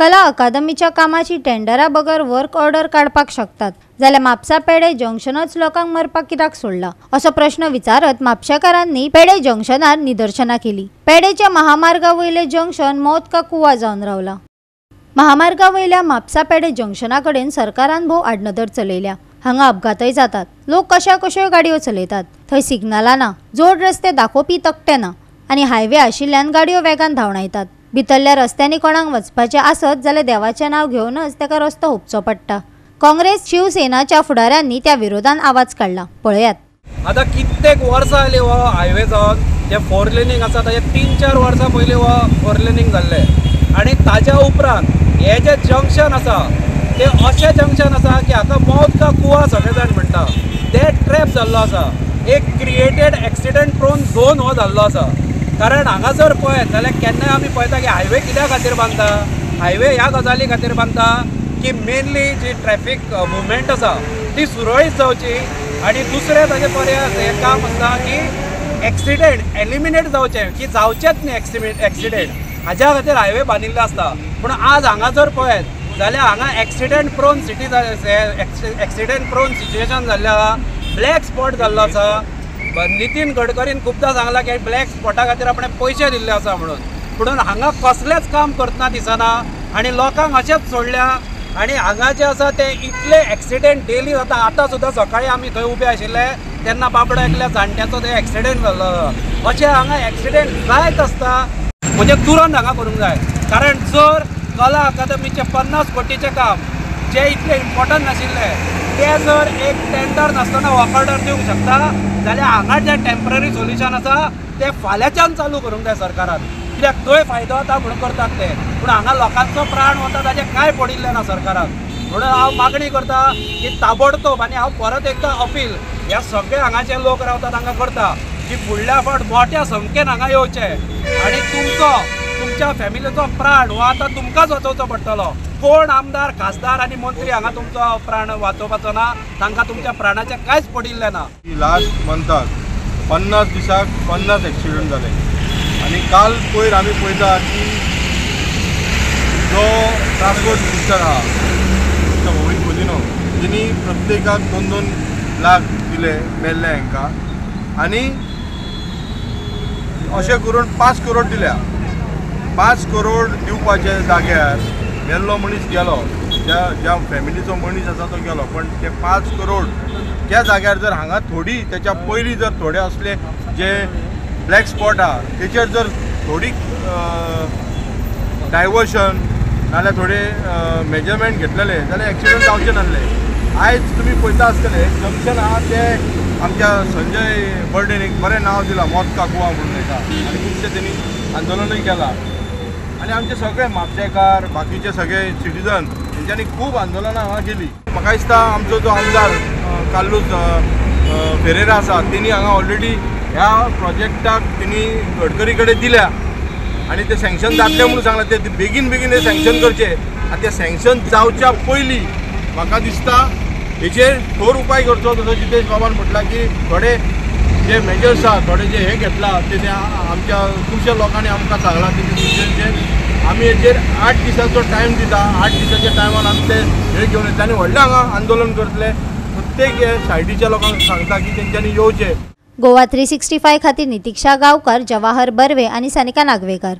कला अकादमीच्या कामाची टेंडरा बगर वर्क ऑर्डर काढपाक शकतात जाल्यार म्हापसा पेडे जंक्शनच लोकांक मरपाक कित्याक सोडला असो प्रश्न विचारत म्हापशेकारांनी पेडे जंक्शनार निदर्शना केली। पेडेच्या महामार्गावयले जंक्शन मौत का कुवा जावन रावला। महामार्गावयल्या म्हापसा पेडे जंक्शनाकडेन सरकारान भोव आडनदर चलयल्या। हांगा अपघातय जातात। लोक कशा गाडयो चलयतात। थंय सिग्नलां ना, जोड रस्ते दाखोवपी तकटे ना आनी हायवे आशिल्ल्यान गाडयो वेगान धांवडायतात। भितरल्या रस्त्यांनी कोणाक वचपाचें आसत जाल्यार देवाचें नांव घेवनच ताका रस्तो हुपचो पडटा। काँग्रेस शिवसेनाच्या फुडाऱ्यांनी त्या विरोधान आवाज काढला। पळयात। आता कित्येक वर्सां जाली हो हायवे जावन जे 4 लेनिंग आसा ताचे 3-4 वर्सां पयलीं हो 4 लेनिंग जाल्ले आनी ताच्या उपरांत हे जे जंक्शन आसा ते अशें जंक्शन आसा की हाका मौत का कुवा सगळे जाण म्हणटा। डेथ ट्रॅप जाल्लो आसा। एक क्रिएटेड एक्सिडेंट प्रोन झोन हो जाल्लो आसा। कारण हांगा जर पळयत जाल्यार केन्नाय आमी पळयता की हायवे कित्या खातीर बांदता। हायवे ह्या गजाली खातीर बांदता की मेनली जी ट्रॅफिक मुवमेंट आसा ती सुरळीत जावची आनी दुसरें ताजे पर्याय हें काम आसता की एक्सिडेंट एलिमिनेट जावचे की जावचेच न्ही एक्सिडेंट हाज्या खातीर हायवे बांदिल्लो आसता। पूण आज हांगा जर पळयत जाल्यार हांगा accident prone city accident prone situation जाल्लें आसा। ब्लॅक स्पॉट जाल्लो आसा। नितीन गडकरीन खूबदां सांगला की ब्लॅक स्पॉटा खातीर आपणे पयशे दिल्ले आसा म्हणून हांगा कसलेंच काम करतना दिसना आनी लोकांक अशेंच सोडल्या आनी हांगा जे आसा ते इतले एक्सिडेंट डेली जाता। आतां सुद्दां सकाळीं आमी थंय उबे आशिल्ले तेन्ना बाबडो एकल्या जाणट्याचो थंय एक्सिडेंट जाल्लो। अशें हांगा एक्सिडेंट जायत आसता म्हणजे तुरंत हांगा करूंक जाय। कारण जर कला अकादमीचे 50 कोटीचें काम जे इतले इम्पॉर्टंट नाशिल्ले ते जर एक टेंडर नासतना वर्क ऑर्डर दिवंक शकता जाल्यार हांगा जे टेम्पररी सोल्युशन आसा ते फाल्यांच्यान चालू करूंक जाय सरकारान। कित्याक थंय फायदो जाता म्हणून करतात ते, पूण हांगा लोकांचो प्राण वता ताजें कांय पडिल्लें ना सरकारान। म्हणून हांव मागणी करता की ताबडतोब आनी हांव परत एकदां अपील ह्या सगळे हांगाचे लोक रावतात हांगा करता की फुडल्या फावट मोठ्या संख्येन हांगा येवचे आनी तुमच्या फॅमिलीचो प्राण हो आतां तुमकांच वाचोवचो पडटलो। कोण आमदार खासदार आनी मंत्री हांगा तुमचो प्राण वाचोवपाचो ना, तांकां तुमच्या प्राणाचें कांयच पडिल्लें ना। लास्ट मंथाक 50 दिसाक 50 एक्सिडेंट जाले आनी काल पयर आमी पळयता की जो ट्रान्सपोर्ट मिनिस्टर आहा मिस्टर मोहित गुदिनो तेणी प्रत्येकाक 2-2 लाख दिले मेल्ले हांकां आनी अशें करून 5 करोड दिल्या। 5 करोड दिवपाचे जाग्यार मेल्लो मनीस गेलो, ज्या फॅमिलीचो मनीस आसा तो गेलो, पण ते 5 करोड त्या जाग्यार जर हांगा थोडी त्याच्या पयलीं जर थोडे असले जे ब्लॅक स्पॉट आहा तेचेर जर थोडी डायवर्शन नाल्यार थोडे मेजरमेंट घेतलेले जाल्यार एक्सिडेंट जावचे नासले। आयज तुमी पळयता आसतले जंक्शन आहा ते आमच्या संजय बर्डेन एक बरें नांव दिलां मौत का कुवा म्हणून एका आनी खुबशे तेणी आंदोलनूय केलां आनी आमचे सगळे म्हापशेकार बाकीचे सगळे सिटीजन तेंच्यांनी खूब आंदोलनां हांगा केली। म्हाका दिसता आमचो जो आमदार कार्लोस फेरेरा आसा तेणी हांगा ऑलरेडी ह्या प्रोजेक्टाक तेणी गडकरी कडेन दिल्या आनी ते सँक्शन जातले म्हणून सांगला ते बेगीन हे सँक्शन करचे आनी ते सँक्शन जावच्या पयलीं म्हाका दिसता हेचेर ठोर उपाय करचो। जसो जितेश बाबान म्हटला की थोडे जे मेजर्स आहा थोडे जे हे घेतला ते आमच्या खुबशा लोकांनी आमकां सांगलां की आमी हेचेर 8 दिसाचो टायम दिता। 8 दिसाच्या टायमान आमी ते हे घेवन येतले आनी व्हडलें हांगा आंदोलन करतले। प्रत्येक सायडीच्या लोकांक सांगता की तेंच्यांनी येवचें। गोवा 365 खातीर नितीक्षा गांवकार, जवाहर बर्वे आनी सानिका नागवेकर।